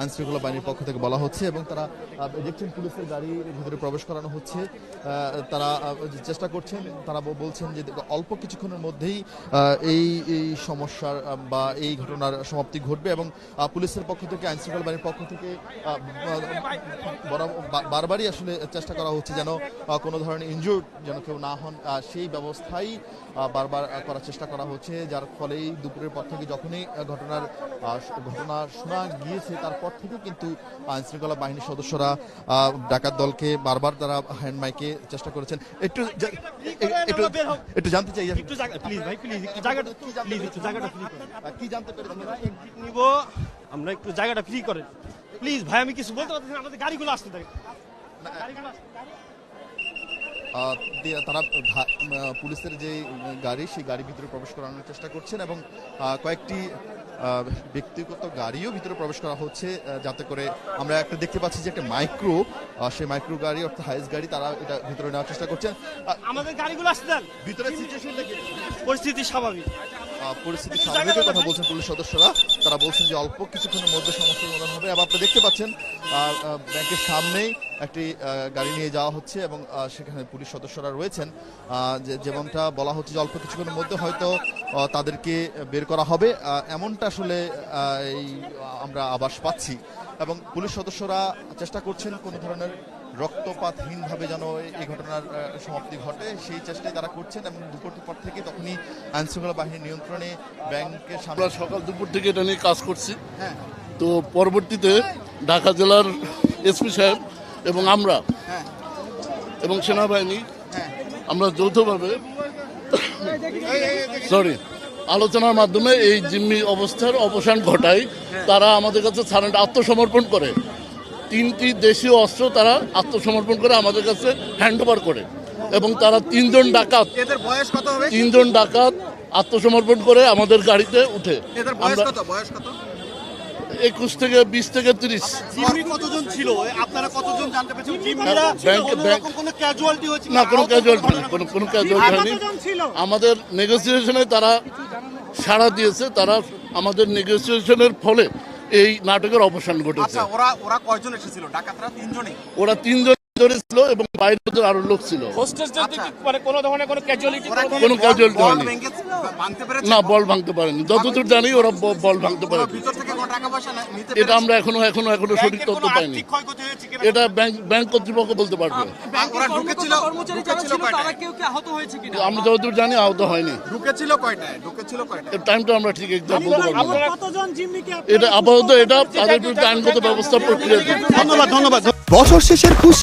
আইনশৃঙ্খলা বাহিনীর পক্ষ থেকে বলা হচ্ছে এবং তারা দেখছেন পুলিশের গাড়ির ভিতরে প্রবেশ করানো হচ্ছে। তারা চেষ্টা করছেন, তারা বলছেন যে অল্প কিছুক্ষণের মধ্যেই এই সমস্যার বা এই ঘটনার সমাপ্তি ঘটবে এবং পুলিশের পক্ষ থেকে আইনশৃঙ্খলা বাহিনীর পক্ষ থেকে বারবারই আসলে চেষ্টা করা হচ্ছে যেন কোনো ধরনের ইনজুর্ড যেন কেউ না হন, সেই ব্যবস্থাই বারবার করার চেষ্টা করা হচ্ছে, যার ফলেই দুপুরের পর থেকে যখনই ঘটনা শোনা গিয়েছে তারপর থেকে কিন্তু আইনশৃঙ্খলা বাহিনীর সদস্যরা ডাকাত দলকে বারবার তারা হ্যান্ড মাইকে চেষ্টা করেছেন। একটু জানতে চাই কি জানতে পেরেছেন? আমরা একটু জায়গাটা ফ্রি করেন প্লিজ ভাই, আমি কিছু বলতে পারতেছি না, আমাদের গাড়িগুলো আসতে থাকে। তারা পুলিশের যে গাড়ি সেই গাড়ির ভিতরে প্রবেশ করানোর চেষ্টা করছেন এবং কয়েকটি ব্যক্তিগত গাড়িও ভিতরে প্রবেশ করা হচ্ছে, যাতে করে আমরা একটা দেখতে পাচ্ছি যে একটা মাইক্রো, সেই মাইক্রো গাড়ি অর্থাৎ হাইস গাড়ি, তারা এটা ভিতরে নেওয়ার চেষ্টা করছেন। আমাদের গাড়িগুলো আসতে দেন, ভিতরে সিচুয়েশন দেখে পরিস্থিতি স্বাভাবিক। পরিস্থিতি স্বাভাবিকের কথা বলছেন পুলিশ সদস্যরা। তারা বলছেন যে অল্প কিছুক্ষণের মধ্যে সমস্যার সমাধান হবে। এবং আপনি দেখতে পাচ্ছেন ব্যাংকের সামনেই একটি গাড়ি নিয়ে যাওয়া হচ্ছে এবং সেখানে পুলিশ সদস্যরা রয়েছেন। যেমনটা বলা হচ্ছে যে অল্প কিছুক্ষণের মধ্যে হয়তো তাদেরকে বের করা হবে, এমনটা আসলে আমরা আভাস পাচ্ছি। এবং পুলিশ সদস্যরা চেষ্টা করছেন কোনো ধরনের রক্তপাতহীনভাবে যেন এই ঘটনার সমাপ্তি ঘটে, সেই চেষ্টাই তারা করছেন। এবং দুপুরের পর থেকে তখনই আইনশৃঙ্খলা বাহিনীর নিয়ন্ত্রণে ব্যাংকের সামনে সকাল দুপুর থেকে এটা নিয়ে কাজ করছি। তো পরবর্তীতে ঢাকা জেলার এসপি সাহেব এবং আমরা এবং সেনাবাহিনী আমরা যৌথভাবে আলোচনার মাধ্যমে এই জিম্মি অবস্থার অবসান ঘটায়। তারা আমাদের কাছে আত্মসমর্পণ করে, 3টি দেশীয় অস্ত্র তারা আত্মসমর্পণ করে আমাদের কাছে হ্যান্ড ওভার করে এবং তারা 3জন ডাকাত, এদের বয়স কত হবে? 3জন ডাকাত আত্মসমর্পণ করে আমাদের গাড়িতে উঠে। এদের বয়স কত? বয়স কত? 21 থেকে 20 থেকে 30। জিম্মি কতজন ছিল? আপনারা কতজন জানতে পেরেছেন? জিম্মিরা কোনো ক্যাজুয়ালিটি হয়েছে না? কোনো ক্যাজুয়ালিটি নেই, কোনো ক্যাজুয়ালিটি হয়নি। আমাদের নেগোসিয়েশনে তারা সাড়া দিয়েছে, তারা আমাদের নেগোসিয়েশনের ফলে এই নাটকের অবসান ঘটেছে। আচ্ছা, ওরা কয়জন এসেছিল? ডাকাতরা 3জনই? ওরা 3জন ছিল এবং বাইরে আরো লোক ছিল। কোনো ধরনের কোনো ক্যাজুয়ালিটি হয়নি না, বল ভাঙতে পারেনি। যতদূর জানি ওরা বল ভাঙতে পারে। এটা আমরা এখনো সঠিক তথ্য পাইনি, এটা ব্যাংক কর্তৃপক্ষ বলতে পারবে। আমরা যতদূর জানি আহত হয়নি। টাইমটা আমরা ঠিক এক্সাক্ট বলতে পারবো না। এটা আপাতত এটা তাদের বিরুদ্ধে আইনগত ব্যবস্থা প্রক্রিয়া। ধন্যবাদ। বছর শেষের খুশি